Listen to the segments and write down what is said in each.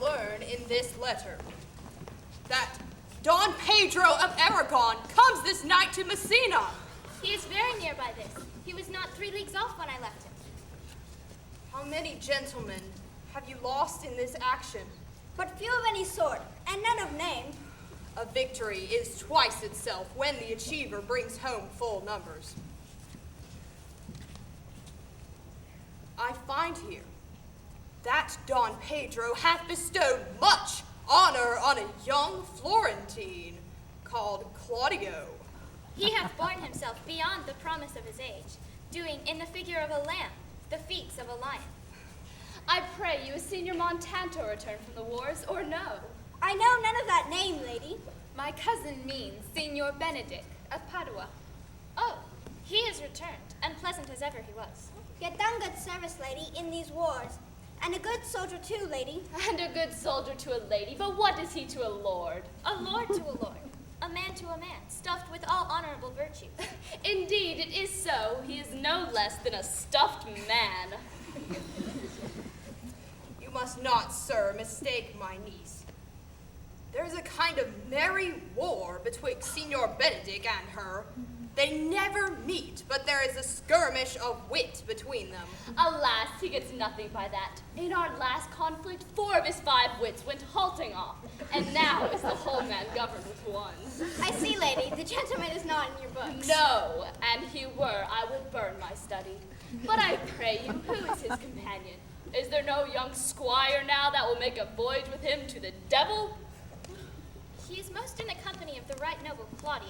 learn in this letter that Don Pedro of Aragon comes this night to Messina. He is very near by this. He was not 3 leagues off when I left him. How many gentlemen have you lost in this action? But few of any sort, and none of name. A victory is twice itself when the achiever brings home full numbers. I find here that Don Pedro hath bestowed much honor on a young Florentine called Claudio. He hath borne himself beyond the promise of his age, doing in the figure of a lamb the feats of a lion. I pray you, is Signor Montanto returned from the wars, or no? I know none of that name, lady. My cousin means Signor Benedict of Padua. Oh, he is returned, and pleasant as ever he was. Yet done good service, lady, in these wars. And a good soldier too, lady. And a good soldier to a lady, but what is he to a lord? A lord to a lord, a man to a man, stuffed with all honorable virtue. Indeed, it is so. He is no less than a stuffed man. You must not, sir, mistake my niece. There is a kind of merry war betwixt Signor Benedict and her. They never meet, but there is a skirmish of wit between them. Alas, he gets nothing by that. In our last conflict, 4 of his 5 wits went halting off, and now is the whole man governed with one. I see, lady, the gentleman is not in your books. No, and he were, I would burn my study. But I pray you, who is his companion? Is there no young squire now that will make a voyage with him to the devil? He is most in the company of the right noble Claudio.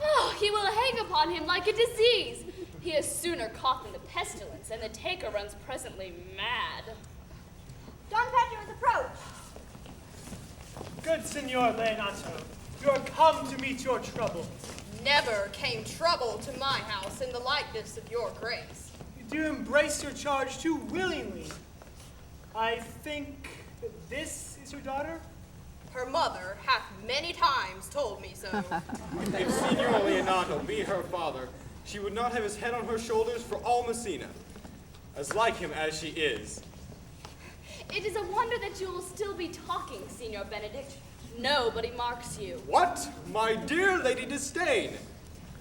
Oh, he will hang upon him like a disease. He is sooner caught than the pestilence, and the taker runs presently mad. Don Pedro is approached. Good Signor Leonato, you are come to meet your trouble. Never came trouble to my house in the likeness of your grace. You do embrace your charge too willingly. I think that this is your daughter? Her mother hath many times told me so. If Signor Leonato be her father, she would not have his head on her shoulders for all Messina, as like him as she is. It is a wonder that you will still be talking, Signor Benedict. Nobody marks you. What? My dear Lady Disdain,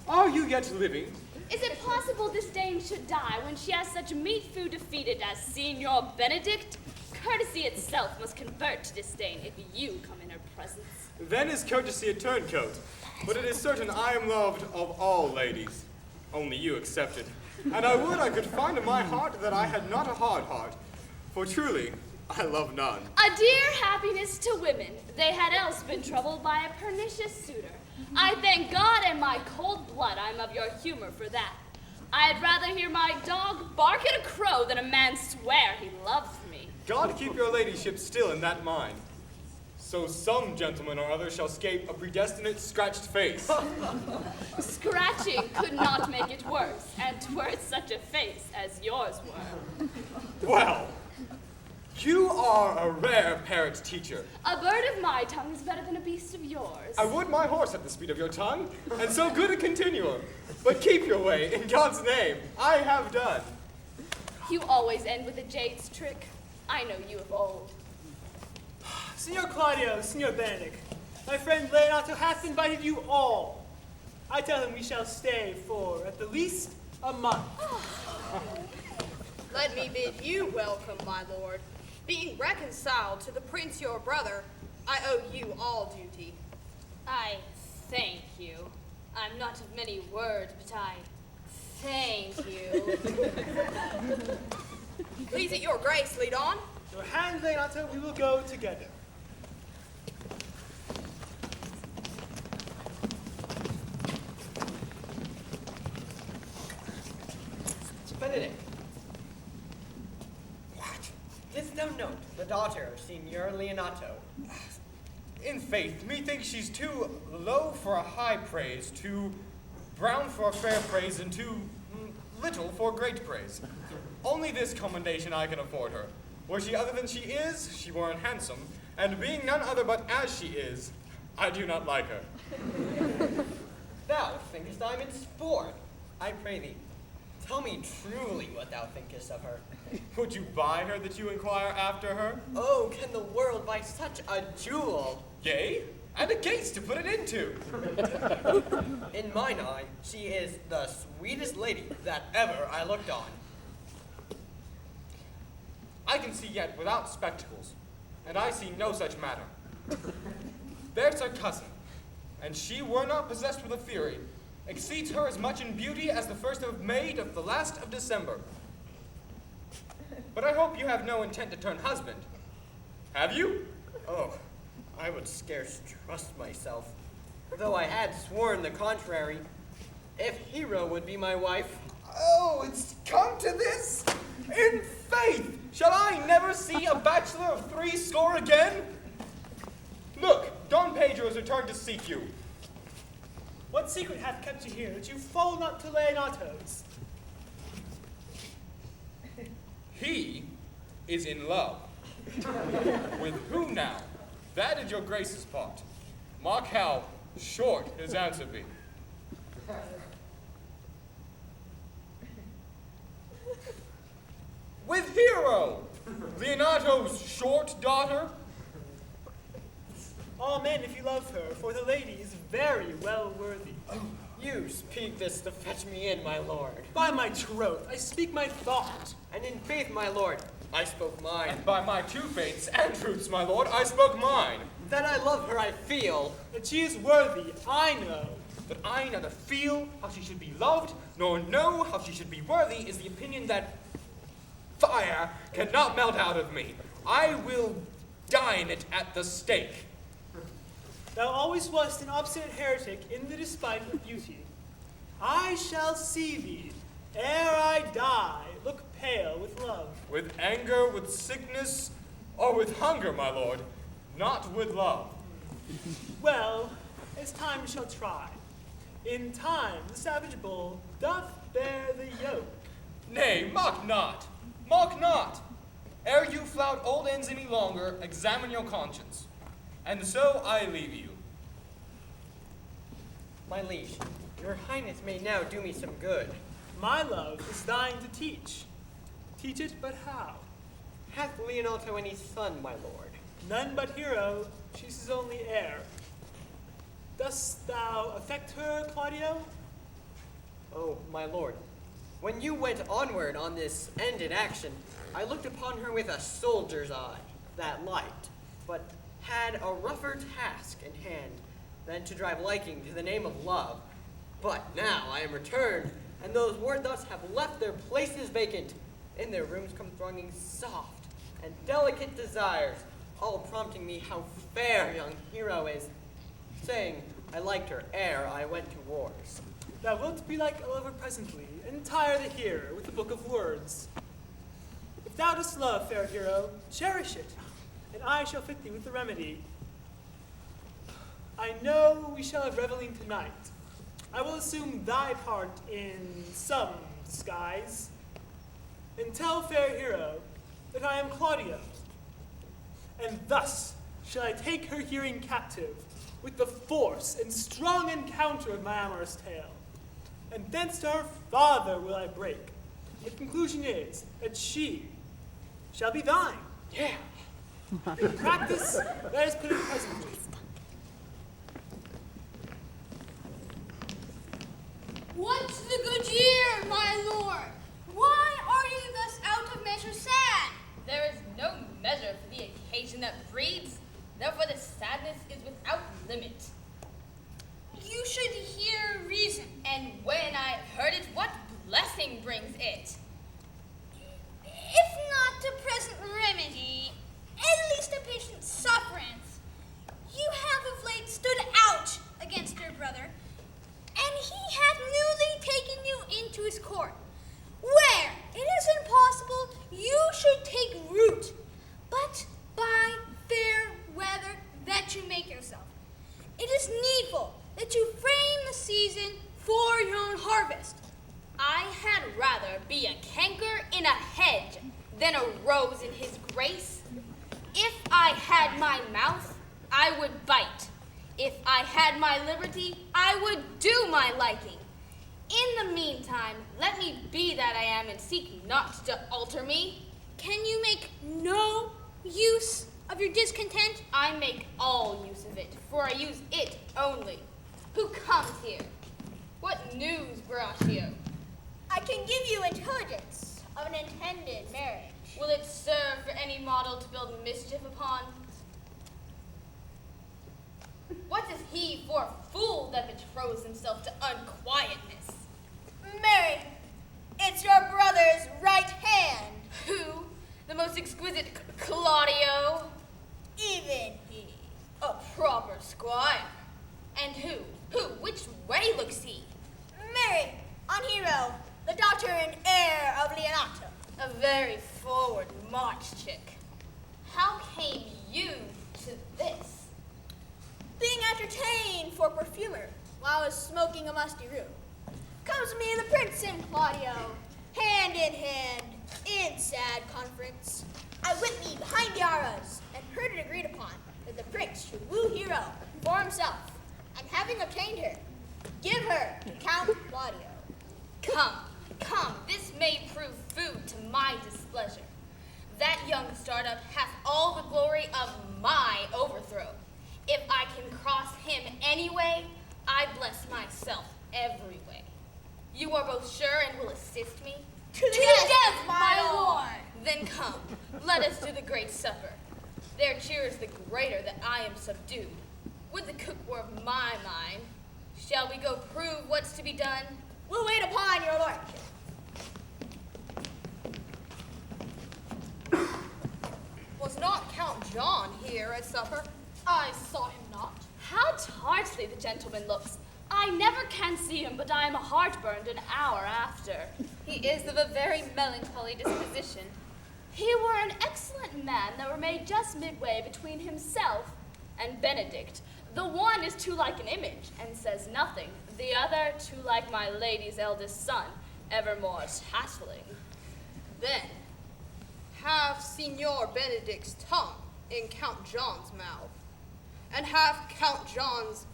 are you yet living? Is it possible Disdain should die when she has such meat food to feed it as Signor Benedict? Courtesy itself must convert to disdain if you come in her presence. Then is courtesy a turncoat, but it is certain I am loved of all ladies, only you excepted. And I would I could find in my heart that I had not a hard heart, for truly I love none. A dear happiness to women. They had else been troubled by a pernicious suitor. I thank God and my cold blood I'm of your humor for that. I'd rather hear my dog bark at a crow than a man swear he loves me. God keep your ladyship still in that mind. So some gentleman or other shall scape a predestinate scratched face. Scratching could not make it worse, and 'twere such a face as yours were. Well, you are a rare parrot teacher. A bird of my tongue is better than a beast of yours. I would my horse at the speed of your tongue, and so good a continuum. But keep your way, in God's name. I have done. You always end with a jade's trick. I know you of old. Signor Claudio, Signor Benedict, my friend Leonato hath invited you all. I tell him we shall stay for, at the least, a month. Let me bid you welcome, my lord. Being reconciled to the prince your brother, I owe you all duty. I thank you. I'm not of many words, but I thank you. Please it your grace, lead on. Your hand, Leonato, we will go together. Benedict. What? Didst thou note the daughter of Signor Leonato? In faith, methinks she's too low for a high praise, too brown for a fair praise, and too little for great praise. Only this commendation I can afford her. Were she other than she is, she were unhandsome, and being none other but as she is, I do not like her. Thou thinkest I'm in sport. I pray thee, tell me truly what thou thinkest of her. Would you buy her that you inquire after her? Oh, can the world buy such a jewel? Yea, and a case to put it into. In mine eye, she is the sweetest lady that ever I looked on. I can see yet without spectacles, and I see no such matter. There's her cousin, and she were not possessed with a fury, exceeds her as much in beauty as the 1st of May of the last of December. But I hope you have no intent to turn husband. Have you? Oh, I would scarce trust myself, though I had sworn the contrary. If Hero would be my wife, Oh, it's come to this? In faith, shall I never see a bachelor of 80 again? Look, Don Pedro has returned to seek you. What secret hath kept you here that you fall not to Leonatos? He is in love. With who now? That is your grace's part. Mark how short his answer be. With Hero, Leonato's short daughter. Amen if you love her, for the lady is very well worthy. you speak this to fetch me in, my lord. By my troth, I speak my thought. And in faith, my lord, I spoke mine. And by my two faiths and truths, my lord, I spoke mine. That I love her, I feel. That she is worthy, I know. But I neither feel how she should be loved, nor know how she should be worthy, is the opinion that fire cannot melt out of me. I will dine it at the stake. Thou always wast an obstinate heretic in the despite of beauty. I shall see thee, ere I die, look pale with love. With anger, with sickness, or with hunger, my lord, not with love. Well, as time shall try. In time the savage bull doth bear the yoke. Nay, mock not, mock not. Ere you flout old ends any longer, examine your conscience. And so I leave you. My liege, your highness may now do me some good. My love is thine to teach. Teach it, but how? Hath Leonato any son, my lord? None but Hero, she's his only heir. Dost thou affect her, Claudio? Oh, my lord, when you went onward on this end in action, I looked upon her with a soldier's eye, that light, but had a rougher task in hand than to drive liking to the name of love. But now I am returned, and those ward thus have left their places vacant. In their rooms come thronging soft and delicate desires, all prompting me how fair young Hero is, saying I liked her ere I went to wars. Thou wilt be like a lover presently, and tire the hearer with the book of words. If thou dost love, fair Hero, cherish it, and I shall fit thee with the remedy. I know we shall have reveling tonight. I will assume thy part in some disguise, and tell fair Hero that I am Claudio. And thus shall I take her hearing captive, with the force and strong encounter of my amorous tale. And thence to her father will I break. The conclusion is that she shall be thine. Yeah. In practice, let us put it presently. What's the good year, my lord? Why are you thus out of measure sad? There is no measure for the occasion that breeds, therefore the sadness is without limit. You should hear reason. And when I heard it, what blessing brings it? If not the present remedy, at least a patient's sufferance. You have of late stood out against your brother, and he hath newly taken you into his court, where it is impossible you should take root, but by fair weather that you make yourself. It is needful that you frame the season for your own harvest. I had rather be a canker in a hedge than a rose in his grace. If I had my mouth, I would bite. If I had my liberty, I would do my liking. In the meantime, let me be that I am and seek not to alter me. Can you make no use of your discontent? I make all use of it, for I use it only. Who comes here? What news brought you? I can give you intelligence of an intended marriage. Will it serve for any model to build mischief upon? What is he for a fool that betroths himself to unquietness? Mary, it's your brother's right hand. Who? The most exquisite Claudio? Even he. A proper squire. And who? Which way looks he? Mary, on Hero, the daughter and heir of Leonato. A very forward march chick. How came you to this? Being entertained for perfumer while I was smoking a musty room. Comes me the prince and Claudio, hand in hand, in sad conference. I went me behind the arras and heard it agreed upon that the prince should woo Hero for himself, and having obtained her, give her to Count Claudio. Come, this may prove food to my displeasure. That young startup hath all the glory of my overthrow. If I can cross him anyway, I bless myself every way. You are both sure and will assist me? To the death, my lord! Then come, let us do the great supper. Their cheer is the greater that I am subdued. Would the cook were of my mind. Shall we go prove what's to be done? We'll wait upon your lordship. Was not Count John here at supper? I saw him not. How tartly the gentleman looks. I never can see him, but I am heartburned an hour after. He is of a very melancholy disposition. He were an excellent man that were made just midway between himself and Benedict. The one is too like an image, and says nothing. The other too like my lady's eldest son, evermore tattling. Then, have Signor Benedict's tongue in Count John's mouth, and have Count John's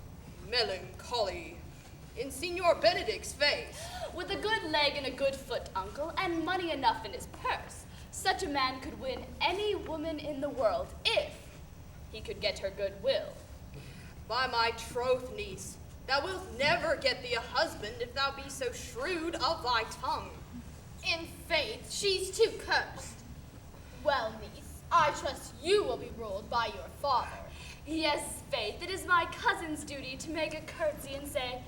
melancholy in Signor Benedict's face. With a good leg and a good foot, uncle, and money enough in his purse, such a man could win any woman in the world if he could get her good will. By my troth, niece, thou wilt never get thee a husband if thou be so shrewd of thy tongue. In faith, she's too cursed. Well, niece, I trust you will be ruled by your father. Yes, faith, it is my cousin's duty to make a curtsy and say,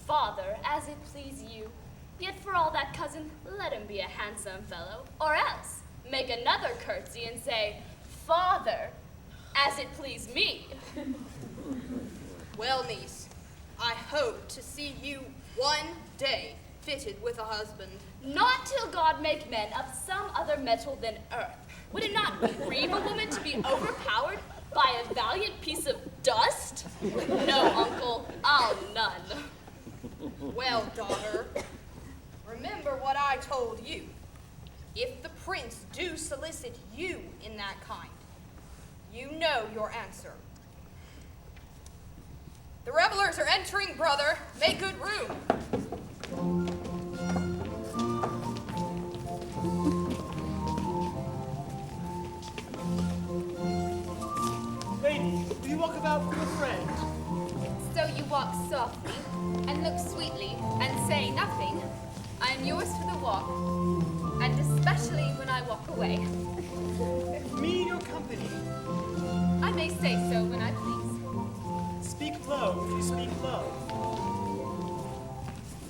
Father, as it please you. Yet for all that, cousin, let him be a handsome fellow, or else make another curtsy and say, Father, as it please me. Well, niece, I hope to see you one day fitted with a husband. Not till God make men of some other metal than earth. Would it not grieve a woman to be overpowered by a valiant piece of dust? No, uncle, I'll none. Well, daughter, remember what I told you. If the prince do solicit you in that kind, you know your answer. The revelers are entering, brother. Make good room. Lady, do you walk about with a friend? So you walk softly, and look sweetly, and say nothing. I am yours for the walk, and especially when I walk away. Me your company. I may say so when I please. Speak low, if you speak low.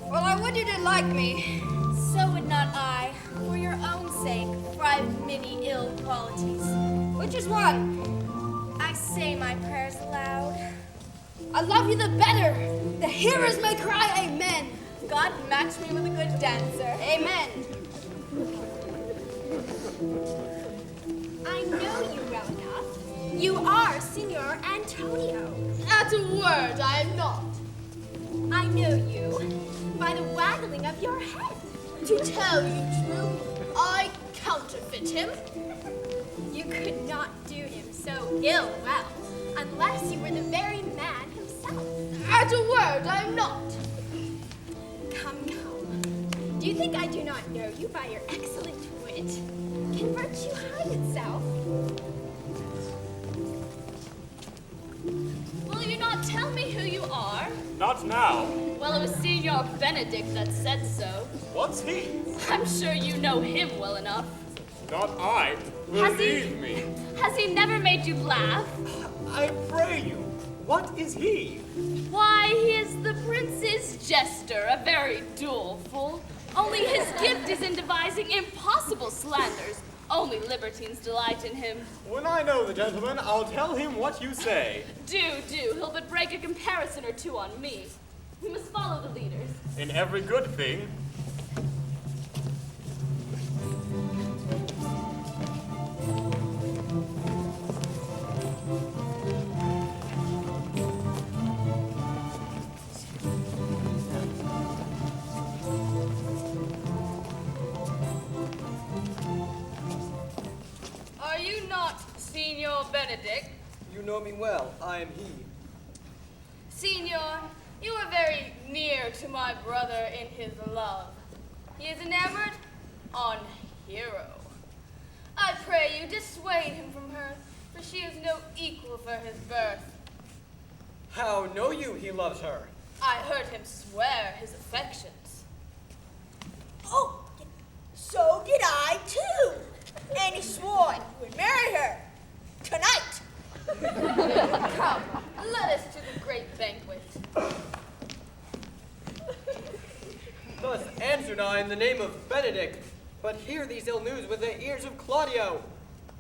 Well, I would you did like me. So would not I, for your own sake, for I have many ill qualities. Which is one? I say my prayers aloud. I love you the better. The hearers may cry amen. God match me with a good dancer. Amen. I know you well enough. You are Signor Antonio. At a word, I am not. I know you by the waggling of your head. To tell you true, I counterfeit him. You could not do him so ill well, unless you were the very man himself. At a word, I am not. Come, come. Do you think I do not know you by your excellent wit? Can virtue hide itself? Will you not tell me who you are? Not now. Well, it was Signor Benedict that said so. What's he? I'm sure you know him well enough. Not I. Has he- Believe me. Has he never made you laugh? I pray you, what is he? Why, he is the prince's jester, a very dull fool. Only his gift is in devising impossible slanders. Only libertines delight in him. When I know the gentleman, I'll tell him what you say. Do. He'll but break a comparison or two on me. We must follow the leaders. In every good thing. Are you not Signor Benedict? You know me well. I am he. Signor, you are very near to my brother in his love. He is enamored on Hero. I pray you dissuade him from her, for she is no equal for his birth. How know you he loves her? I heard him swear his affections. Oh, so did I too. And he swore he would marry her tonight. Come, let us to the great banquet. Thus answered I in the name of Benedict, but hear these ill news with the ears of Claudio.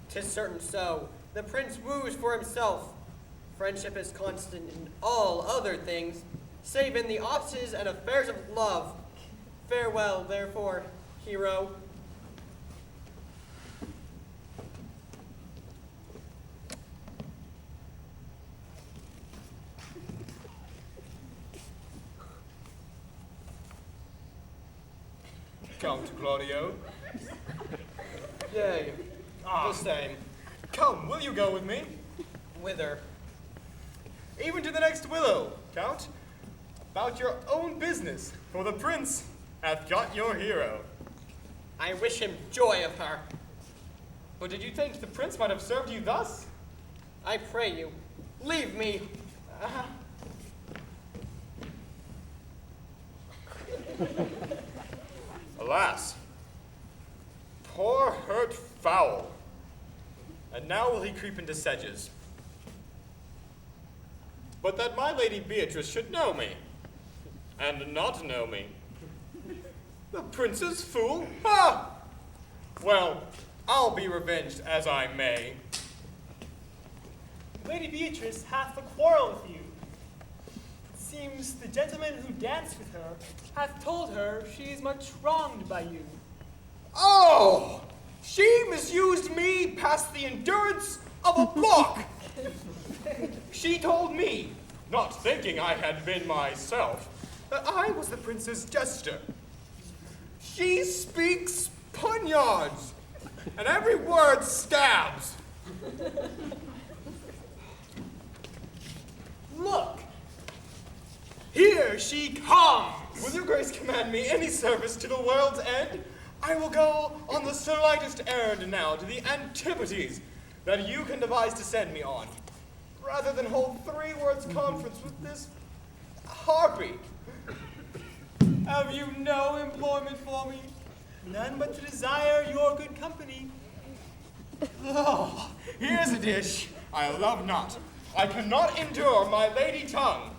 'Tis certain so, the prince woos for himself. Friendship is constant in all other things, save in the offices and affairs of love. Farewell, therefore, hero. Count Claudio. Yea, Ah. the same. Come, will you go with me? Whither? Even to the next willow, Count. About your own business, for the prince hath got your hero. I wish him joy of her. But did you think the prince might have served you thus? I pray you, leave me. Alas, poor hurt fowl. And now will he creep into sedges. But that my lady Beatrice should know me, and not know me. The prince's fool? Ha! Well, I'll be revenged as I may. Lady Beatrice hath a quarrel with you. It seems the gentleman who danced with her hath told her she is much wronged by you. Oh! She misused me past the endurance of a block! She told me, not thinking I had been myself, that I was the prince's jester. She speaks poniards, and every word stabs. Look! Here she comes! Will your grace command me any service to the world's end? I will go on the slightest errand now to the antipodes that you can devise to send me on, rather than hold 3 words conference with this harpy. Have you no employment for me? None but to desire your good company. Oh, here's a dish I love not. I cannot endure my lady tongue.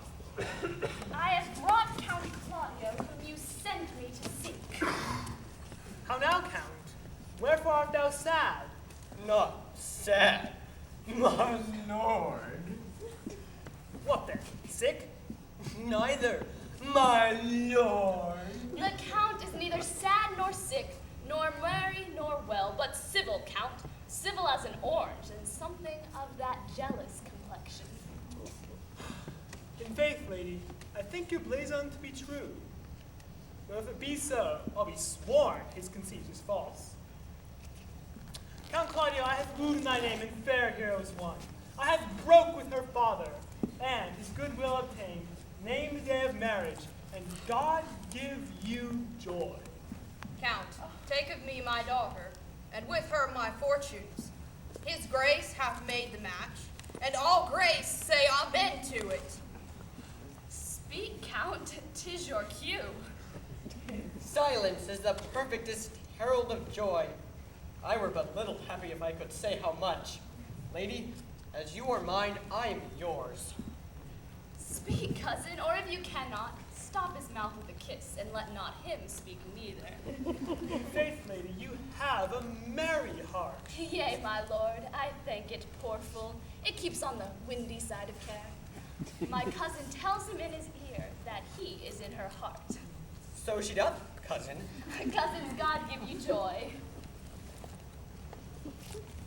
I have brought Count Claudio, whom you sent me to seek. How now, Count? Wherefore art thou sad? Not sad, my lord. What then? Sick? Neither, my lord. The Count is neither sad nor sick, nor merry nor well, but civil, Count. Civil as an orange, and something of that jealous complexion. In faith, lady, I think your blazon to be true. Though if it be so, I'll be sworn his conceit is false. Count Claudio, I have wooed in thy name, and fair heroes won. I have broke with her father, and his goodwill obtained, named the day of marriage, and God give you joy. Count, take of me my daughter, and with her my fortunes. His grace hath made the match, and all grace say amen to it. Speak, Count, 'tis your cue. Silence is the perfectest herald of joy. I were but little happy if I could say how much. Lady, as you are mine, I am yours. Speak, cousin, or if you cannot, stop his mouth with a kiss, and let not him speak neither. Faith, lady, you have a merry heart. Yea, my lord, I thank it, poor fool. It keeps on the windy side of care. My cousin tells him in his ear that he is in her heart. So she doth, cousin. Cousins, God give you joy.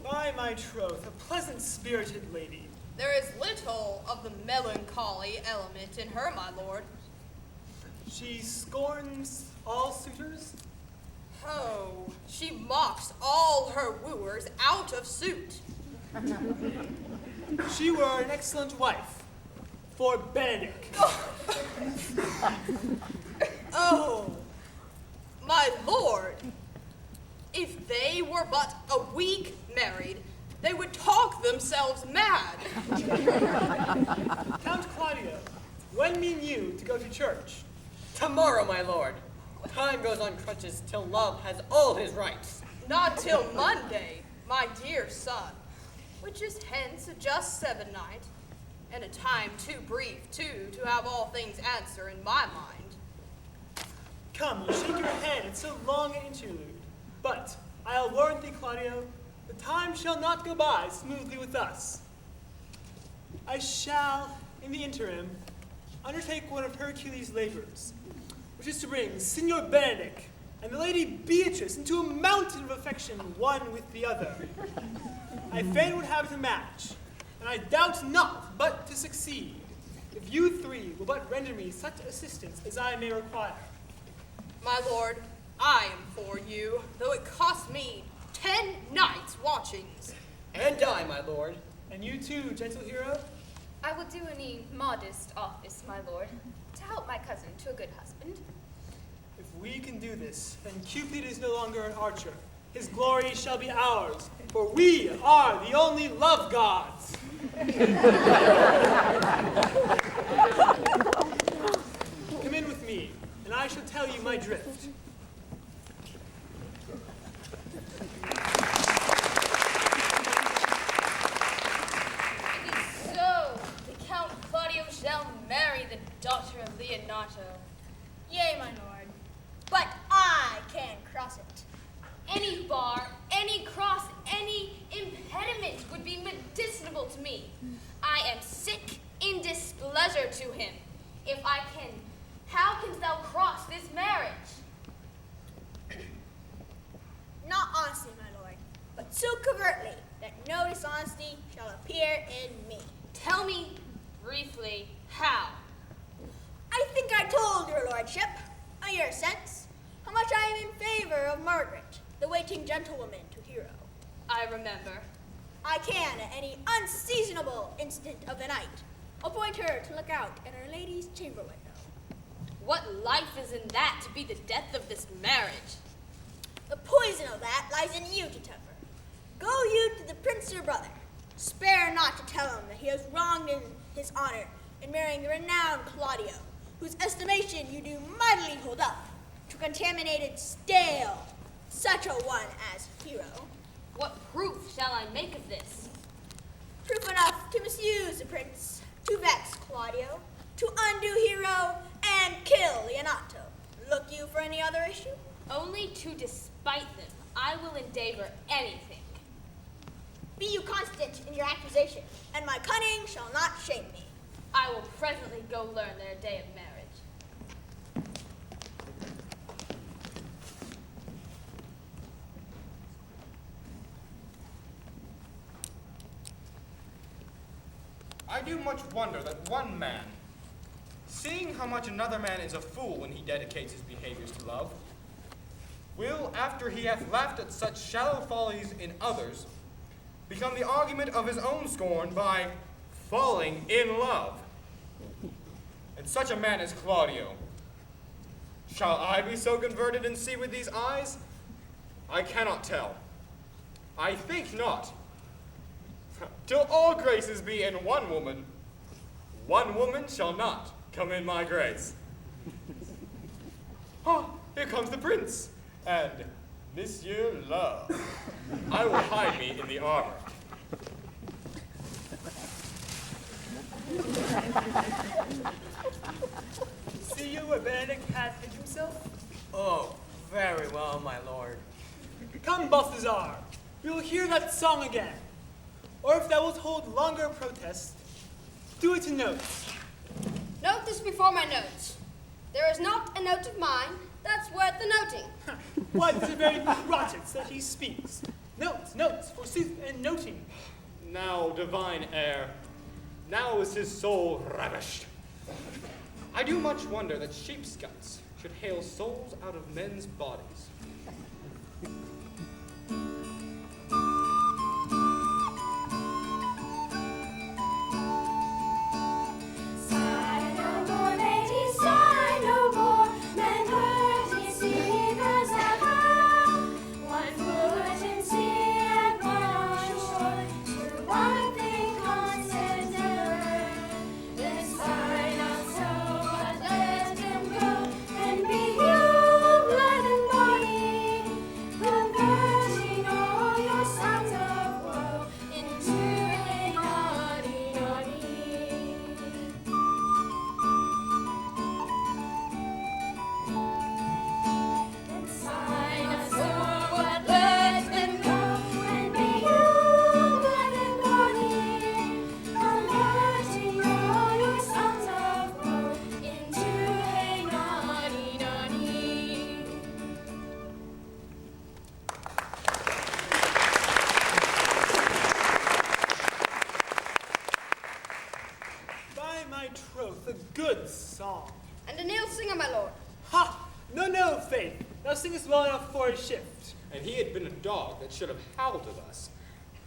By my troth, a pleasant-spirited lady. There is little of the melancholy element in her, my lord. She scorns all suitors? Oh, she mocks all her wooers out of suit. She were an excellent wife for Benedict. Oh, my lord, if they were but a week married, they would talk themselves mad. Count Claudio, when mean you to go to church? Tomorrow, my lord. Time goes on crutches till love has all his rights. Not till Monday, my dear son, which is hence a just 7 night, and a time too brief, too, to have all things answer in my mind. Come, you shake your head at so long an interlude. But I'll warrant thee, Claudio, the time shall not go by smoothly with us. I shall, in the interim, undertake one of Hercules' labors, which is to bring Signor Benedict and the Lady Beatrice into a mountain of affection one with the other. I fain would have it a match, and I doubt not but to succeed, if you three will but render me such assistance as I may require. My lord, I am for you, though it cost me 10 nights' watchings. And I, my lord. And you too, gentle hero? I will do any modest office, my lord, to help my cousin to a good husband. If we can do this, then Cupid is no longer an archer. His glory shall be ours, for we are the only love gods. Come in with me, and I shall tell you my drift. It is so. The Count Claudio shall marry the daughter of Leonato. Yea, my lord. But I can cross it. Any bar, any cross, any impediment would be medicinable to me. I am sick in displeasure to him. If I can, how canst thou cross this marriage? Not honestly, my lord, but so covertly that no dishonesty shall appear in me. Tell me briefly how. I think I told your lordship, a year since, how much I am in favor of Margaret, the waiting gentlewoman to Hero. I remember. I can, at any unseasonable instant of the night, appoint her to look out at our lady's chamber window. What life is in that to be the death of this marriage? The poison of that lies in you to temper. Go you to the prince your brother. Spare not to tell him that he has wronged in his honor in marrying the renowned Claudio, whose estimation you do mightily hold up to contaminated stale, such a one as Hero. What proof shall I make of this? Proof enough to misuse the prince, to vex Claudio, to undo Hero, and kill Leonato. Look you for any other issue? Only to despite them, I will endeavor anything. Be you constant in your accusation, and my cunning shall not shame me. I will presently go learn their day of marriage. I do much wonder that one man, seeing how much another man is a fool when he dedicates his behaviors to love, will, after he hath laughed at such shallow follies in others, become the argument of his own scorn by falling in love. And such a man is Claudio. Shall I be so converted and see with these eyes? I cannot tell. I think not. Till all graces be in one woman shall not come in my grace. Ah, here comes the prince, and Monsieur Love. I will hide me in the armor. See you where Benedict hath hid himself? Oh, very well, my lord. Come, Balthazar, we will hear that song again. Or if thou wilt hold longer protest, do it in notes. Note this before my notes. There is not a note of mine that's worth the noting. Why, it's the very projects that he speaks. Notes, forsooth, and noting. Now, divine heir, now is his soul ravished. I do much wonder that sheep's guts should hail souls out of men's bodies. Sigh no more, lady, sigh no more. Men hurt ye see as ever. One foot in sea and one on shore. To one thing constant ever. Then sigh not so, but let him go. And be you blood and body, converting all your sons of woe into a naughty, naughty. And sign us over, let them go, and be you blood and body, converting all your sons of woe into a naughty, naughty. By my troth, a good song. And an ill singer, my lord. Ha! No, Faith. Thou singest well enough for a shift. And he had been a dog that should have howled at us.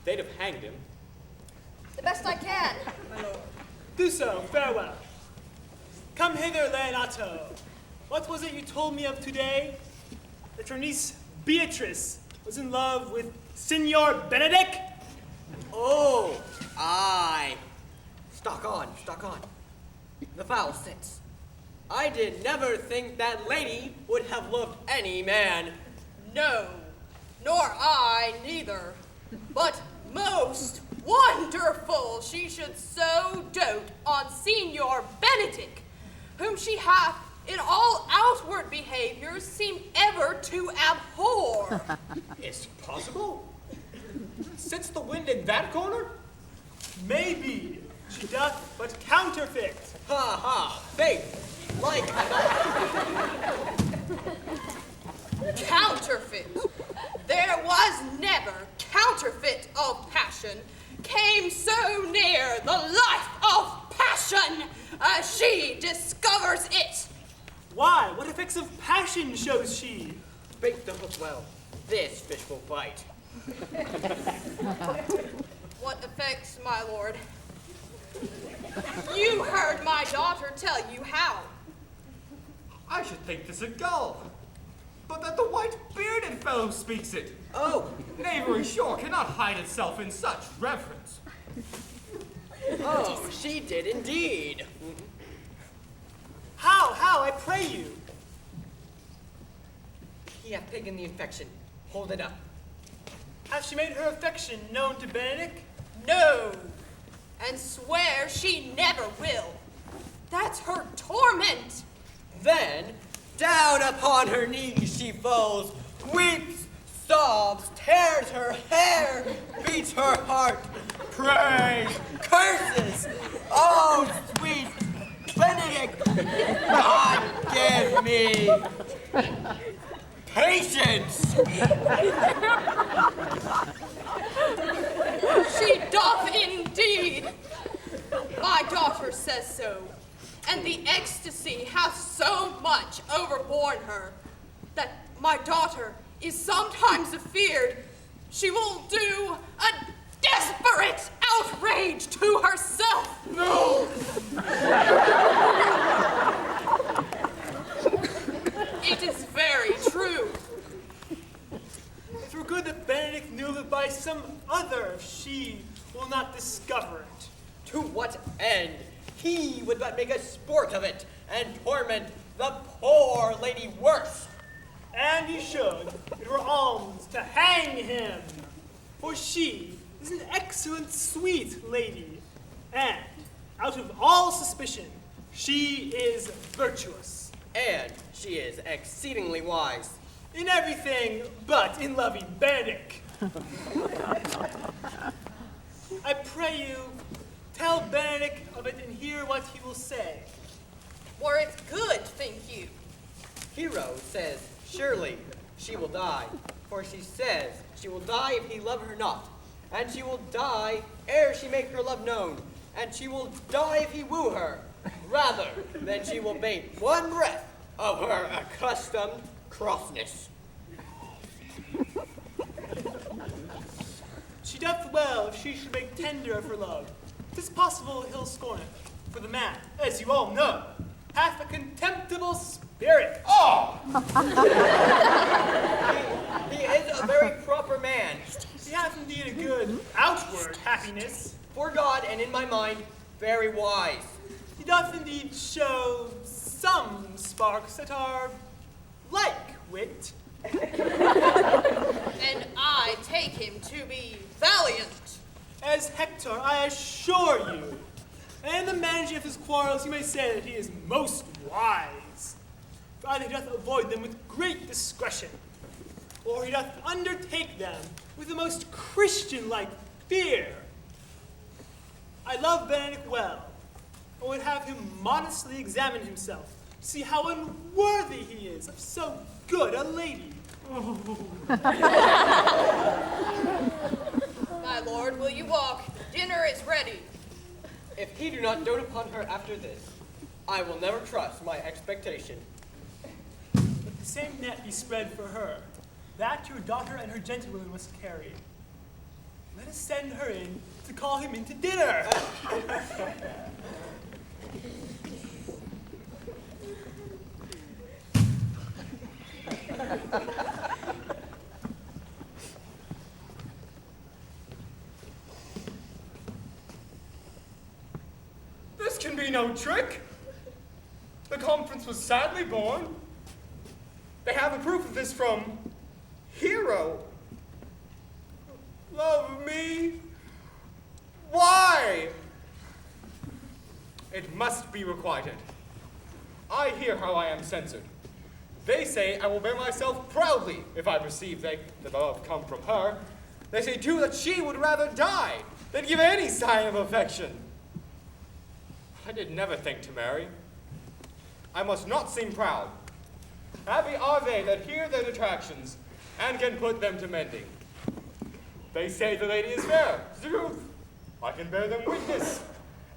They'd have hanged him. The best I can, my lord. Do so, farewell. Come hither, Leonato. What was it you told me of today? That your niece Beatrice was in love with Signor Benedict? Oh, aye. Stock on. The foul sense. I did never think that lady would have loved any man. No, nor I neither. But most wonderful she should so dote on Signor Benedict, whom she hath in all outward behaviors seemed ever to abhor. Is it possible? Sits the wind in that corner? Maybe she doth but counterfeit. Ha ha, faith, like Counterfeit. There was never counterfeit of passion came so near the life of passion as she discovers it. Why? What effects of passion shows she? bait the hook well. This fish will bite. What effects, my lord? You heard my daughter tell you how. I should think this a gull, but that the white-bearded fellow speaks it. Oh, Knavery sure cannot hide itself in such reverence. oh, she did indeed. How, I pray you? He hath taken the infection. Hold it up. Hath she made her affection known to Benedict? No, and swear she never will. That's her torment. Then, down upon her knees she falls, weeps, sobs, tears her hair, beats her heart, prays, curses. Oh, sweet Benedict, God give me patience. She doth indeed. My daughter says so, and the ecstasy hath so much overborne her that my daughter is sometimes afeared she will do a desperate outrage to herself. No! not discover it. To what end? He would but make a sport of it, and torment the poor lady worse. And he should. It were alms to hang him. For she is an excellent, sweet lady, and out of all suspicion, she is virtuous. And she is exceedingly wise. In everything but in loving Benedick. I pray you, tell Benedick of it and hear what he will say. Were it good, think you? Hero says, surely she will die, for she says she will die if he love her not, and she will die ere she make her love known, and she will die if he woo her, rather than she will bate one breath of her accustomed crossness. She doth well if she should make tender of her love. 'Tis possible he'll scorn it, for the man, as you all know, hath a contemptible spirit. Oh! He is a very proper man. He hath indeed a good outward happiness. For God, and in my mind, very wise. He doth indeed show some sparks that are like wit. And I take him to be valiant. As Hector, I assure you. And in the managing of his quarrels, you may say that he is most wise. For either he doth avoid them with great discretion, or he doth undertake them with the most Christian-like fear. I love Benedick well, and would have him modestly examine himself, to see how unworthy he is of so good a lady. My lord, will you walk? Dinner is ready. If he do not dote upon her after this, I will never trust my expectation. But the same net he spread for her, that your daughter and her gentlewomen must carry. Let us send her in to call him in to dinner. This can be no trick. The conference was sadly born. They have a proof of this from Hero. Love me? Why? It must be requited. I hear how I am censored. They say I will bear myself proudly if I perceive the love come from her. They say too that she would rather die than give any sign of affection. I did never think to marry. I must not seem proud. Happy are they that hear their detractions and can put them to mending. They say the lady is fair, truth. I can bear them witness.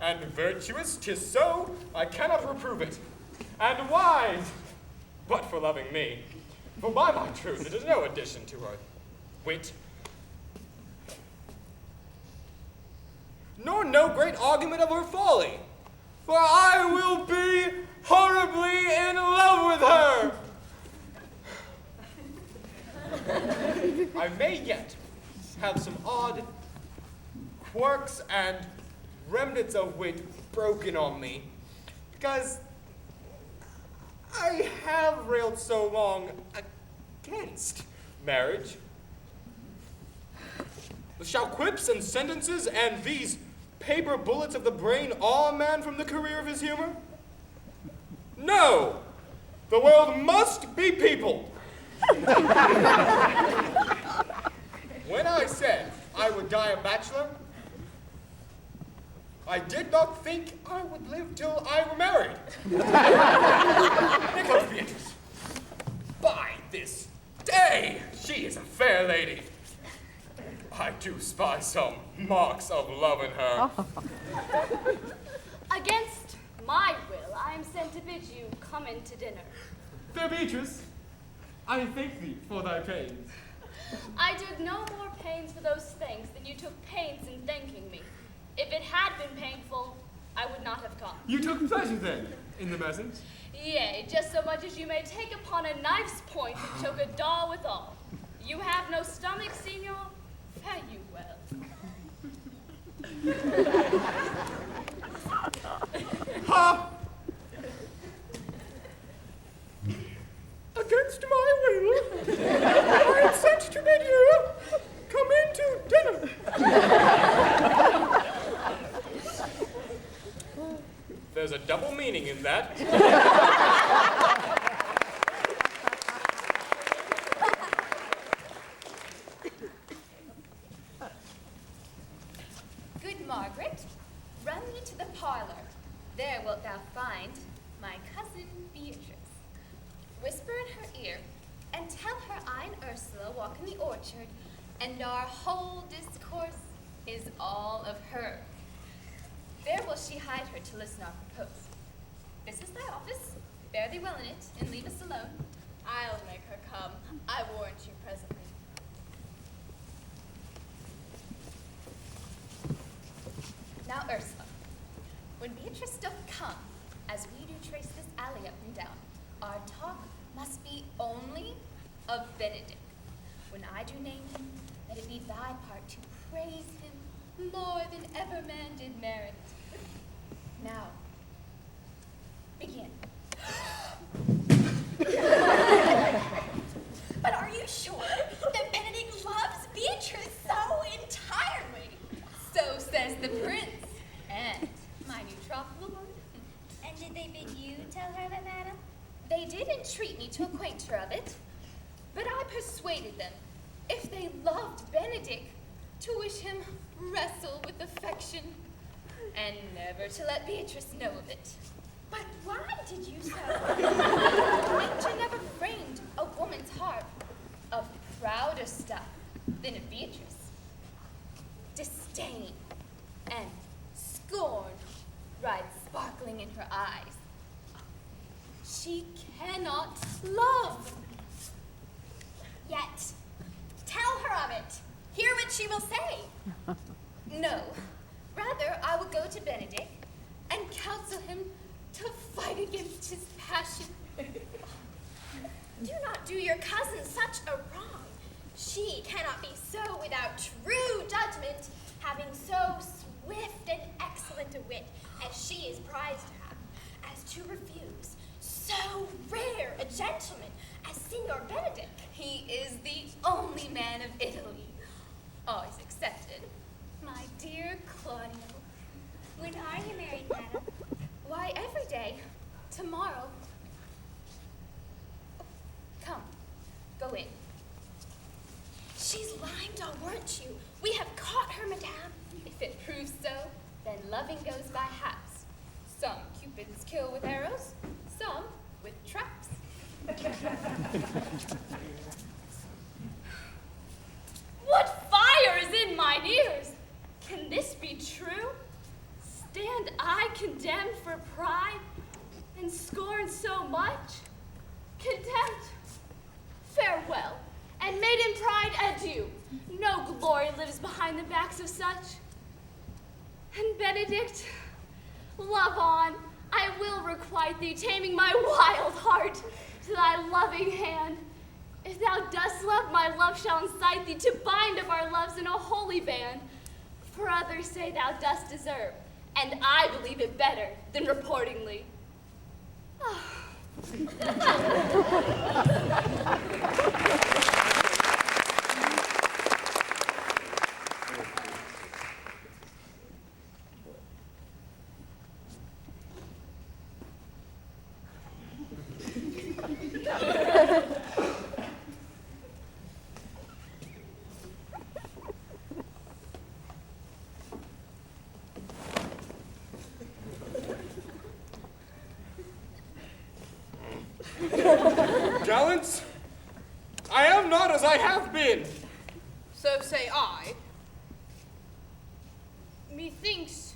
And virtuous, 'tis so, I cannot reprove it. And wise, but for loving me. For by my truth, it is no addition to her wit. Nor no great argument of her folly. For I will be horribly in love with her. I may yet have some odd quirks and remnants of wit broken on me, because I have railed so long against marriage. Shall quips and sentences and these paper bullets of the brain awe a man from the career of his humor? No! The world must be people! When I said I would die a bachelor, I did not think I would live till I were married. Here comes Beatrice. By this day, she is a fair lady. I do spy some marks of love in her. Against my will, I am sent to bid you come in to dinner. Fair Beatrice, I thank thee for thy pains. I did no more pains for those things than you took pains in thanking me. If it had been painful, I would not have come. You took pleasure then in the message? Yea, just so much as you may take upon a knife's point and choke a dog withal. You have no stomach, Signor? Fare you well. Ha! Against my will, I am sent to bid you come into dinner. There's a double meaning in that. Good Margaret, run me to the parlor. There wilt thou find my cousin Beatrice. Whisper in her ear, and tell her I and Ursula walk in the orchard, and our whole discourse is all of her. There will she hide her to listen our propose. This is thy office. Bear thee well in it, and leave us alone. I'll make her come. I warrant you presently. Now, Ursula, when Beatrice doth come, as we do trace this alley up and down, our talk must be only of Benedict. When I do name him, let it be thy part to praise him more than ever man did merit. Now, begin. But are you sure that Benedict loves Beatrice so entirely? So says the prince, and my new trothful lord. And did they bid you tell her that, madam? They did entreat me to acquaint her of it, but I persuaded them, if they loved Benedict, to wish him wrestle with affection, and never to let Beatrice know of it. But why did you so? Nature never framed a woman's heart of prouder stuff than of Beatrice. Disdain and scorn ride sparkling in her eyes. She cannot love. Yet, tell her of it. Hear what she will say. No, rather I will go to Benedict and counsel him to fight against his passion. Do not do your cousin such a wrong. She cannot be so without true judgment, having so swift and excellent a wit as she is prized to have, as to refuse so rare a gentleman as Signor Benedict. He is the only man of Italy, always accepted. My dear Claudio, When are you married, madam? why every day, tomorrow. Come, go in. She's lying, I'll warrant you. We have caught her, madame. If it proves so, then loving goes by halves. Some Cupids kill with arrows, some with traps. What fire is in mine ears? Can this be true? Stand I condemned for pride and scorn so much? Contempt, farewell, and maiden pride adieu. No glory lives behind the backs of such. And Benedict, love on. I will requite thee, taming my wild heart to thy loving hand. If thou dost love, my love shall incite thee to bind of our loves in a holy band. For others say thou dost deserve, and I believe it better than reportingly. Gallants, I am not as I have been. So say I. Methinks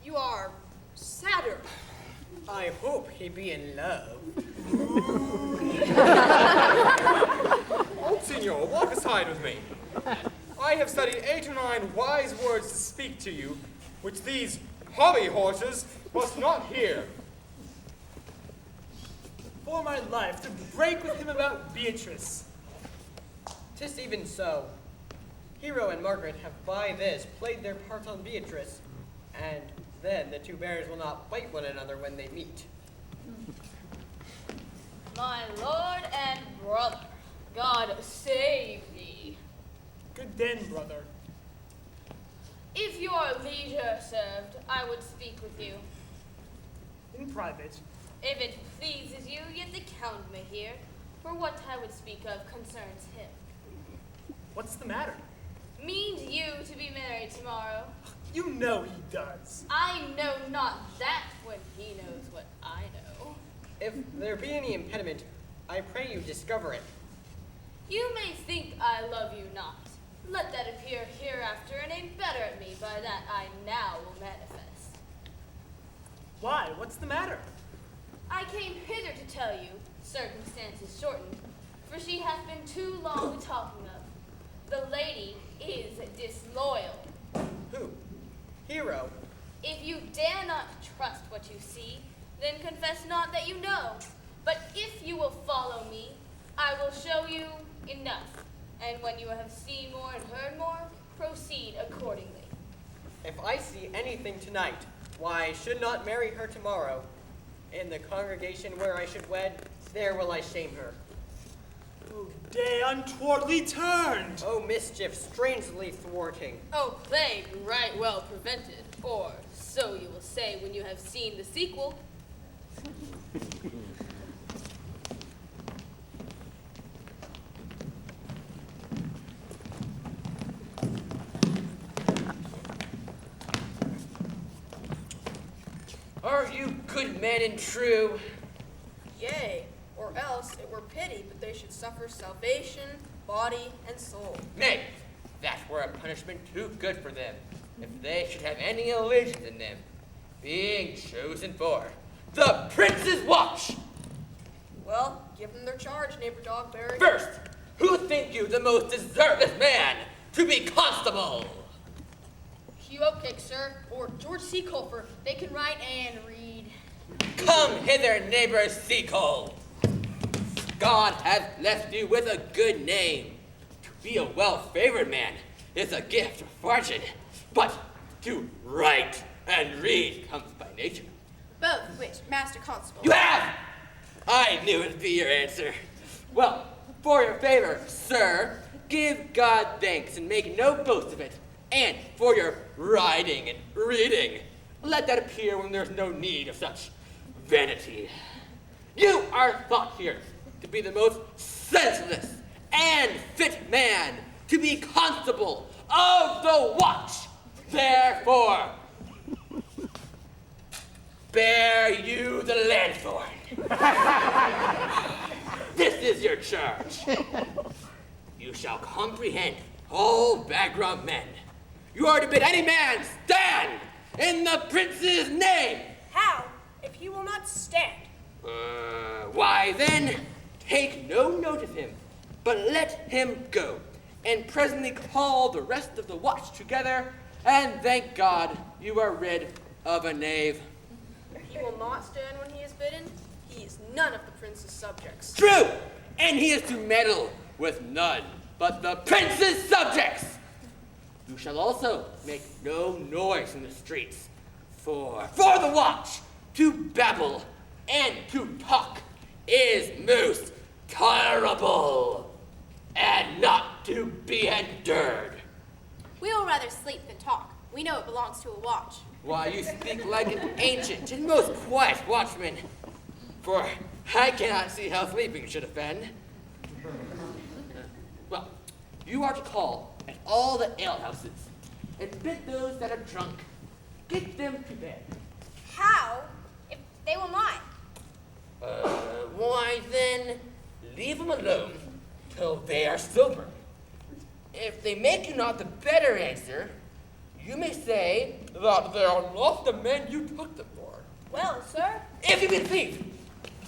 you are sadder. I hope he be in love. Old Signor, walk aside with me. I have studied 8 or 9 wise words to speak to you, which these hobby horses must not hear. For my life, to break with him about Beatrice. 'Tis even so. Hero and Margaret have by this played their part on Beatrice, and then the two bears will not bite one another when they meet. My lord and brother, God save thee. Good den, brother. If your leisure served, I would speak with you. In private. If it pleases you, yet the count may hear, for what I would speak of concerns him. What's the matter? Means you to be married tomorrow? You know he does. I know not that when he knows what I know. If there be any impediment, I pray you discover it. You may think I love you not. Let that appear hereafter, and aim better at me by that I now will manifest. Why? What's the matter? I came hither to tell you, circumstances shortened, for she hath been too long talking of. The lady is disloyal. Who? Hero? If you dare not trust what you see, then confess not that you know. But if you will follow me, I will show you enough. And when you have seen more and heard more, proceed accordingly. If I see anything tonight, why I should not marry her tomorrow. In the congregation where I should wed, there will I shame her. Oh, day untowardly turned. Oh, mischief strangely thwarting. Oh, plague right well prevented. Or so you will say when you have seen the sequel. Are you good men and true? Yea, or else it were pity that they should suffer salvation, body, and soul. Nay, that were a punishment too good for them, if they should have any allegiance in them, being chosen for the Prince's watch. Well, give them their charge, neighbor Dogberry. First, who think you the most deserveth man to be constable? Hugh Oakcake, sir, or George Seacolfer. They can write and read. Come hither, neighbor Seacole. God hath left you with a good name. To be a well-favored man is a gift of fortune, but to write and read comes by nature. Both which, Master Constable. You have! I knew it'd be your answer. Well, for your favor, sir, give God thanks and make no boast of it. And for your writing and reading, let that appear when there's no need of such vanity. You are thought here to be the most senseless and fit man to be constable of the watch. Therefore, bear you the lanthorn. This is your charge. You shall comprehend all background men. You are to bid any man stand in the Prince's name. How, if he will not stand? Why then, take no note of him, but let him go, and presently call the rest of the watch together, and thank God you are rid of a knave. If he will not stand when he is bidden, he is none of the prince's subjects. True, and he is to meddle with none but the Prince's subjects. You shall also make no noise in the streets, for the watch to babble and to talk is most tolerable and not to be endured. We will rather sleep than talk. We know it belongs to a watch. Why, you speak like an ancient and most quiet watchman, for I cannot see how sleeping should offend. Well, you are to call at all the alehouses and bid those that are drunk, get them to bed. How, if they will not? Why then, leave them alone till they are sober. If they make you not the better answer, you may say that they are not the men you took them for. Well, sir, If you be a thief,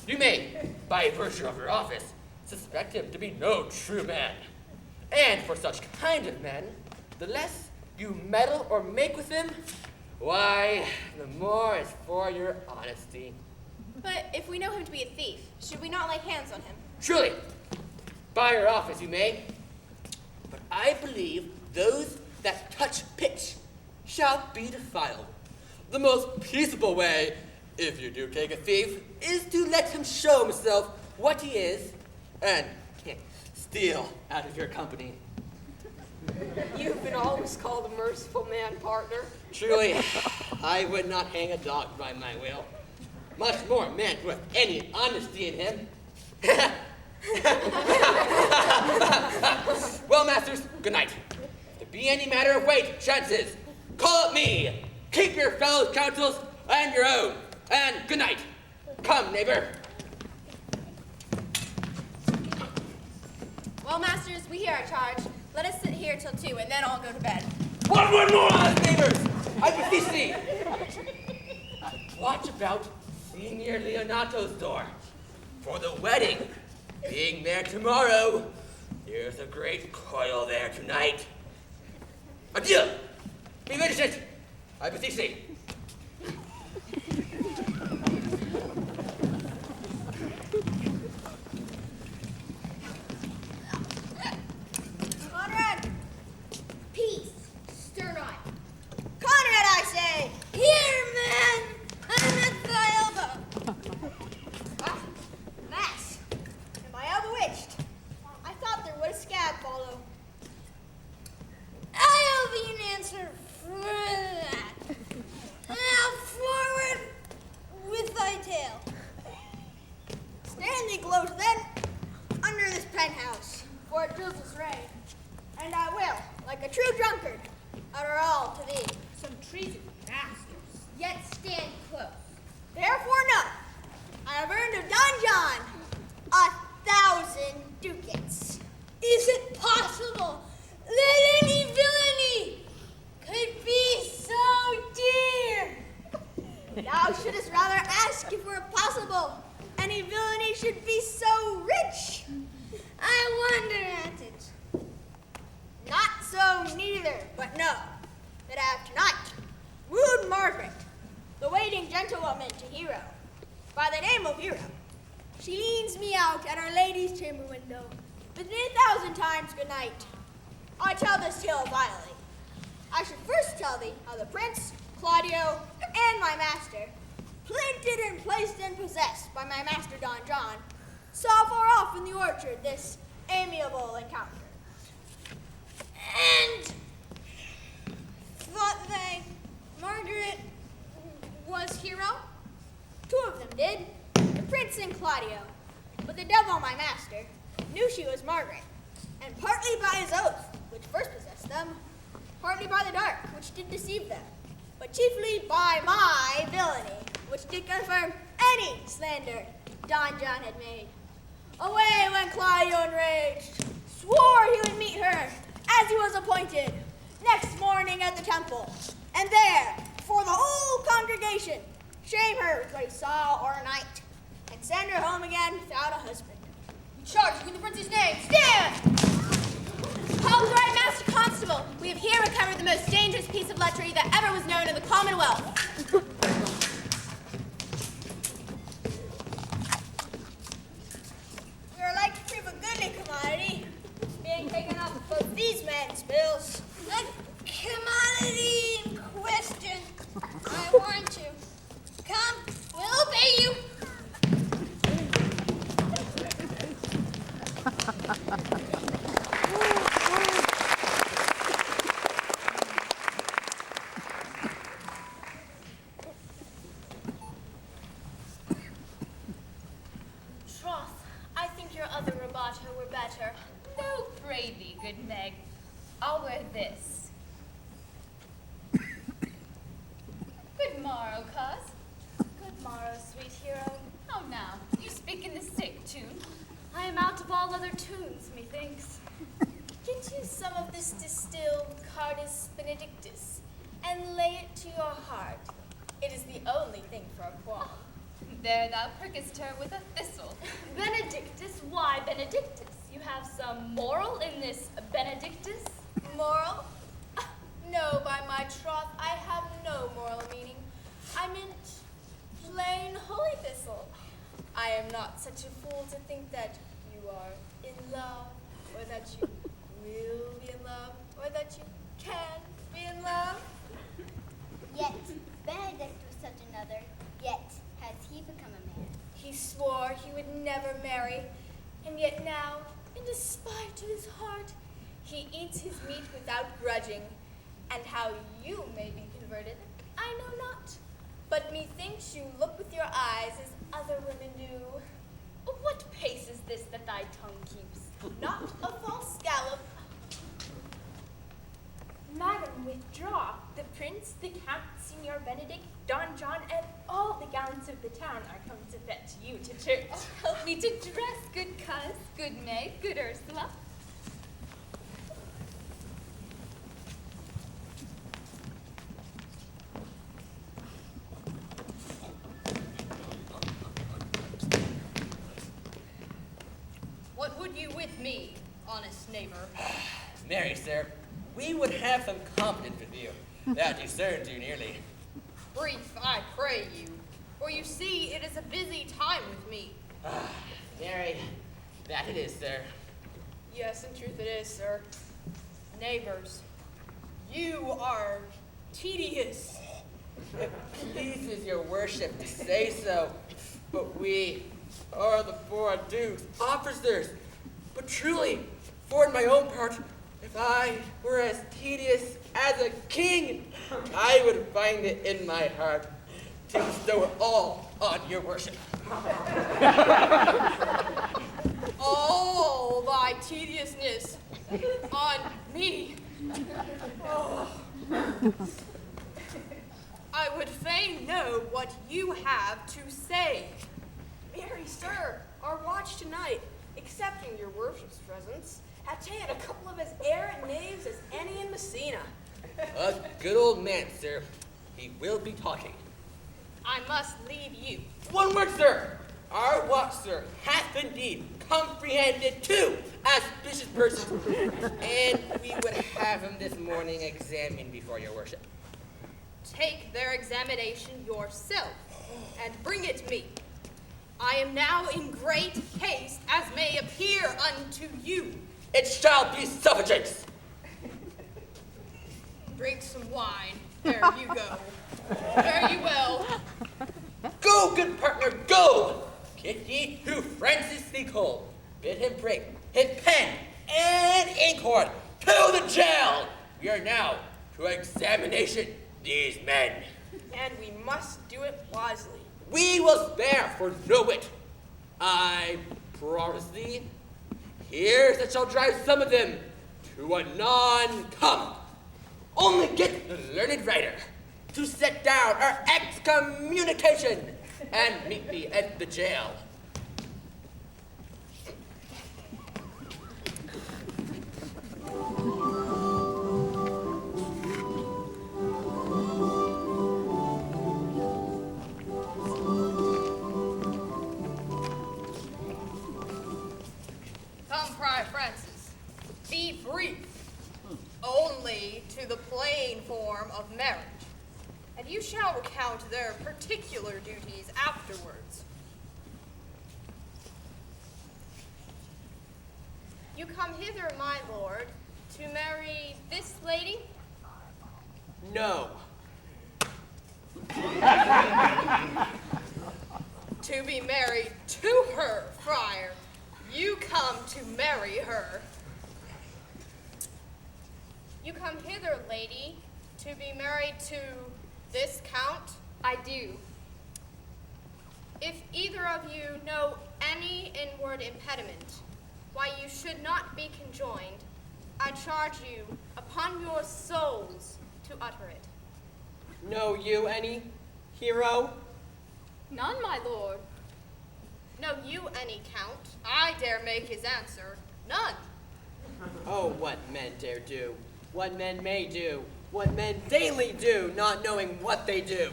you may, by virtue of your office, suspect him to be no true man. And for such kind of men, the less you meddle or make with him, why, the more is for your honesty. But if we know him to be a thief, should we not lay hands on him? Truly, by your office you may, but I believe those that touch pitch shall be defiled. The most peaceable way, if you do take a thief, is to let him show himself what he is and steal out of your company. You've been always called a merciful man, partner. Truly, I would not hang a dog by my will. Much more a man with any honesty in him. Well, masters, good night. If there be any matter of weight, chances, call up me. Keep your fellows' counsels and your own. And good night. Come, neighbor. Well, masters, we hear our charge. Let us sit here till 2 and then all go to bed. One word more, neighbors! I beseech thee! Watch about Senior Leonato's door. For the wedding, being there tomorrow, there's a great coil there tonight. Adieu! Be vigilant! I beseech thee. Conrad! Peace, stern eye. Conrad, I say! Here, man! I'm at thy elbow. Ah, Mass, am I bewitched? I thought there would a scab follow. I'll be an answer for that. Now forward with thy tale. Stand thee close then, under this penthouse, for it drizzles rain. And I will, like a true drunkard, utter all to thee. Some treason, masters. Yet stand close. Therefore know, I have earned of Don John 1,000 ducats. Is it possible that any villainy could be so dear? Thou shouldst rather ask if it were possible any villainy should be so rich. I wonder at it. Not so neither, but know that I have tonight wooed Margaret, the waiting gentlewoman to Hero, by the name of Hero. She leads me out at Our Lady's chamber window, bidding 1,000 times good night. I tell this tale vilely. I should first tell thee how the prince, Claudio, and my master, planted and placed and possessed by my master Don John, saw far off in the orchard this amiable encounter. And thought they Margaret was Hero? 2 of them did, the prince and Claudio. But the devil, my master, knew she was Margaret, and partly by his oath, which first possessed them, partly by the dark, which did deceive them, but chiefly by my villainy, which did confirm any slander Don John had made. Away went Claudio enraged, swore he would meet her, as he was appointed, next morning at the temple, and there, before the whole congregation, shame her with what he saw o'ernight, and send her home again without a husband. Charge you in the prince's name. Stand! Halt right, Master Constable. We have here recovered the most dangerous piece of lechery that ever was known in the Commonwealth. We are like to prove a goodly commodity, being taken off both these men's bills. The commodity in question. I warrant you. Come, we'll obey you. Troth, I think your other rabatta were better. No, pray thee, good Meg. I'll wear this. Good morrow, coz. Good morrow, sweet hero. How now? You speak in the sick tune. I am out of all other tunes, methinks. Get you some of this distilled Cardus Benedictus and lay it to your heart. It is the only thing for a qualm. There thou prickest her with a thistle. Benedictus? Why Benedictus? You have some moral in this Benedictus? Moral? No, by my troth, I have no moral meaning. I meant plain holy thistle. I am not such a fool to think that you are in love, or that you will be in love, or that you can be in love? Yet Benedict was such another, yet has he become a man. He swore he would never marry, and yet now, in despite of his heart, he eats his meat without grudging. And how you may be converted, I know not. But methinks you look with your eyes as other women do. What pace is this that thy tongue keeps? Not a false gallop. Madam, withdraw. The prince, the count, Signor Benedict, Don John, and all the gallants of the town are come to fetch you to church. Help me to dress, good Cuz, good May, good Ursula. What would you with me, honest neighbor? Marry, sir, we would have some confidence with you. That discerns you nearly. Brief, I pray you, for you see it is a busy time with me. Mary, that it is, sir. Yes, in truth it is, sir. Neighbors, you are tedious. It pleases your worship to say so, but we are the four dukes, officers. But truly, for in my own part, if I were as tedious as a king, I would find it in my heart to bestow it all on your worship. All thy tediousness on me. Oh. I would fain know what you have to say. Marry, sir, our watch tonight, accepting your worship's presence, hath taken a couple of as arrant knaves as any in Messina. A good old man, sir. He will be talking. I must leave you. One word, sir. Our watch, sir, hath indeed comprehended two auspicious persons, and we would have him this morning examined before your worship. Take their examination yourself, and bring it me. I am now in great haste, as may appear unto you. It shall be suffragance. Drink some wine. There you go. Fare you well. Go, good partner, go! Get ye to Francis C. Cole. Bid him bring his pen and inkhorn to the jail. We are now to examination these men. And we must do it wisely. We will spare for no wit. I promise thee, here's that shall drive some of them to a non-come. Only get the learned writer to set down our excommunication and meet me at the jail. Come, Prior Francis. Be brief. Only to the plain form of marriage. And you shall recount their particular duties afterwards. You come hither, my lord, to marry this lady? No. To be married to her, friar. You come to marry her. You come hither, lady, to be married to this count? I do. If either of you know any inward impediment, why you should not be conjoined, I charge you upon your souls to utter it. Know you any, hero? None, my lord. Know you any, count? I dare make his answer. None. Oh, what men dare do, what men may do, what men daily do, not knowing what they do.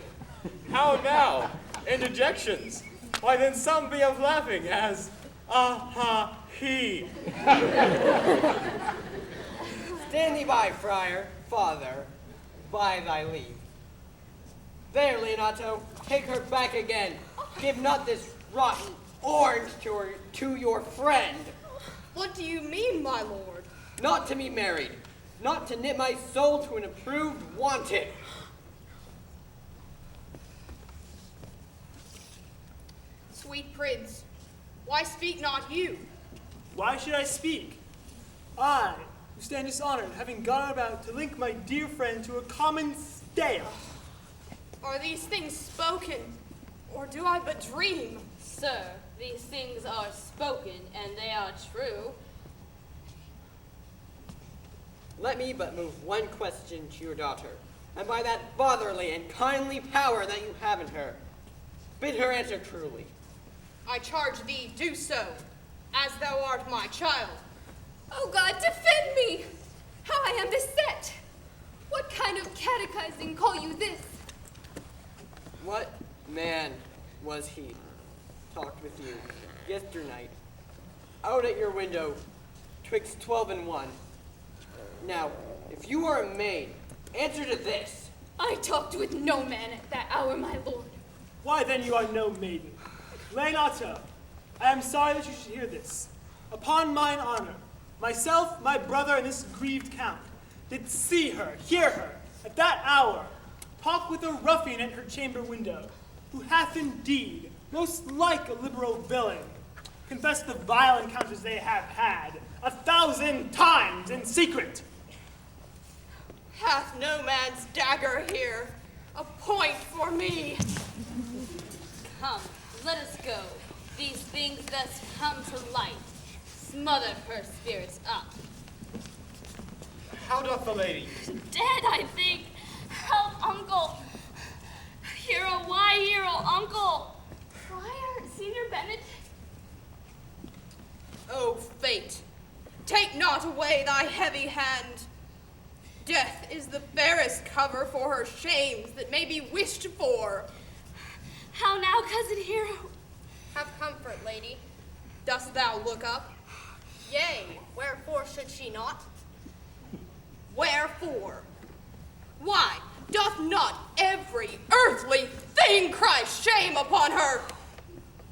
How now? Interjections? Why then some be of laughing as, ah-ha, he. Stand thee by, friar, father, by thy leave. There, Leonato, take her back again. Give not this rotten orange to your friend. What do you mean, my lord? Not to be married. not to knit my soul to an approved wanton. Sweet prince, why speak not you? Why should I speak? I, who stand dishonored, having gone about to link my dear friend to a common stale. Are these things spoken, or do I but dream? Sir, these things are spoken, and they are true. Let me but move one question to your daughter, and by that fatherly and kindly power that you have in her, bid her answer truly. I charge thee, do so, as thou art my child. Oh God, defend me! How I am beset! What kind of catechizing call you this? What man was he talked with you yesternight out at your window twixt 12 and 1? Now, if you are a maid, answer to this. I talked with no man at that hour, my lord. Why then you are no maiden? Leonato, I am sorry that you should hear this. Upon mine honor, myself, my brother, and this grieved count did see her, hear her, at that hour, talk with a ruffian at her chamber window, who hath indeed, most like a liberal villain, confessed the vile encounters they have had 1,000 times in secret. Hath no man's dagger here a point for me? Come, let us go. These things thus come to light. Smother her spirits up. How doth the lady? Dead, I think. Help, uncle. Hero, why hero, uncle? Friar, Senior Benedict. O fate, take not away thy heavy hand. Death is the fairest cover for her shames that may be wished for. How now, cousin Hero? Have comfort, lady. Dost thou look up? Yea, wherefore should she not? Wherefore? Why, doth not every earthly thing cry shame upon her?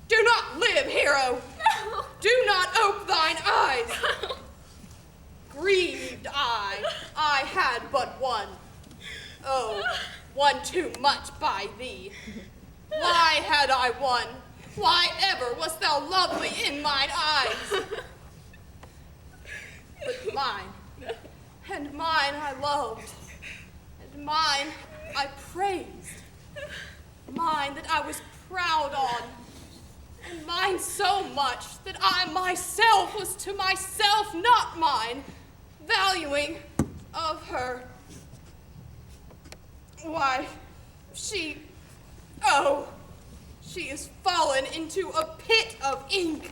Do not live, hero. No. Do not ope thine eyes. Grieved I had but one. Oh, one too much by thee. Why had I one? Why ever wast thou lovely in mine eyes? But mine, and mine I loved, and mine I praised, mine that I was proud on, and mine so much that I myself was to myself not mine, valuing of her. Why, she is fallen into a pit of ink.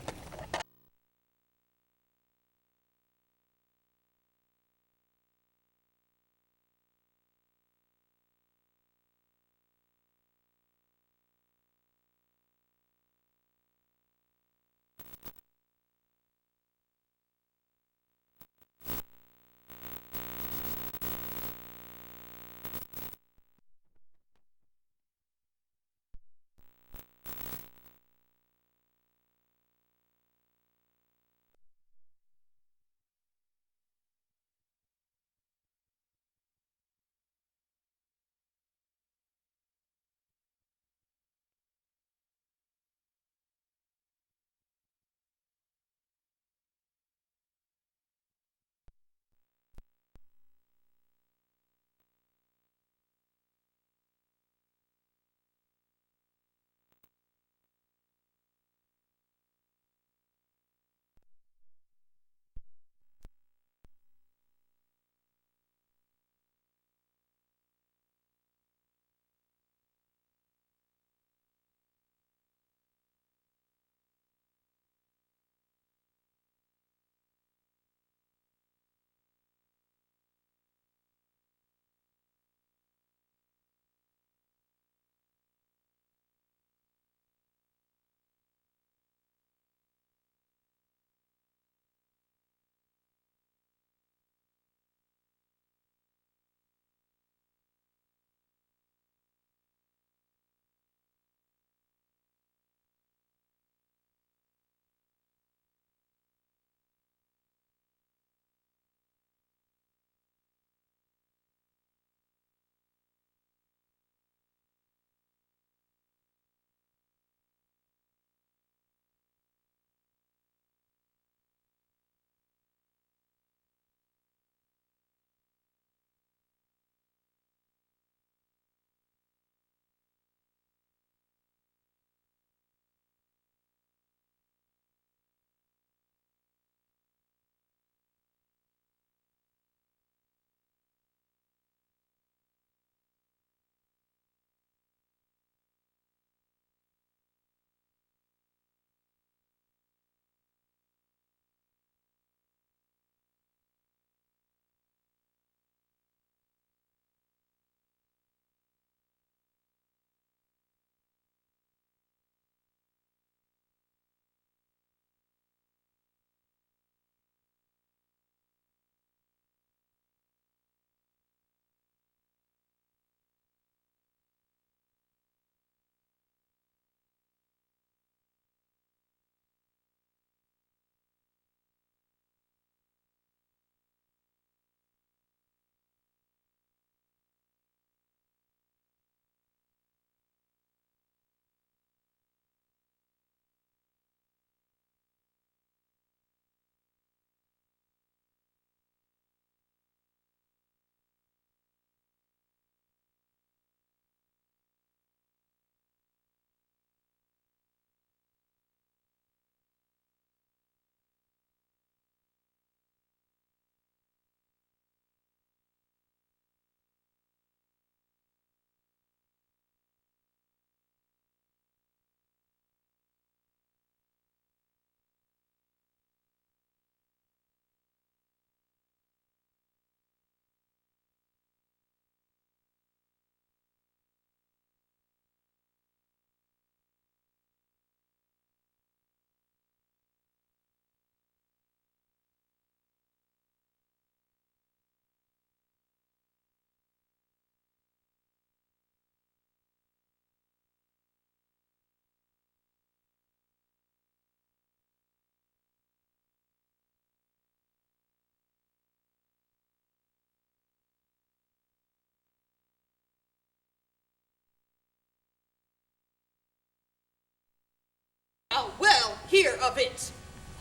hear of it.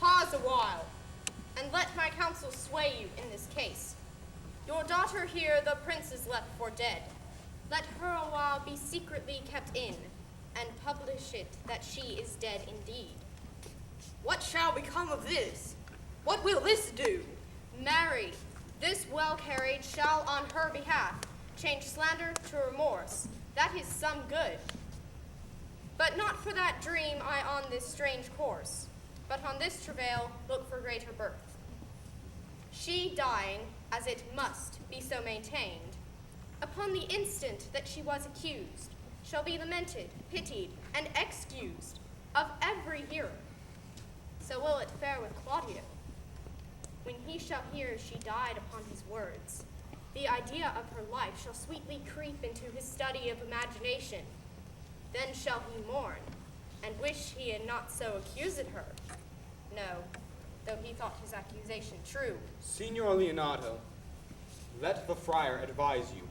Pause a while, and let my counsel sway you in this case. Your daughter here the prince is left for dead. Let her a while be secretly kept in, and publish it that she is dead indeed. What shall become of this? What will this do? Marry, this well carried shall on her behalf change slander to remorse. That is some good. But not for that dream I on this strange course, but on this travail look for greater birth. She dying, as it must be so maintained, upon the instant that she was accused, shall be lamented, pitied, and excused of every hearer. So will it fare with Claudio. When he shall hear she died upon his words, the idea of her life shall sweetly creep into his study of imagination. Then shall he mourn, and wish he had not so accused her. No, though he thought his accusation true. Signor Leonato, let the friar advise you.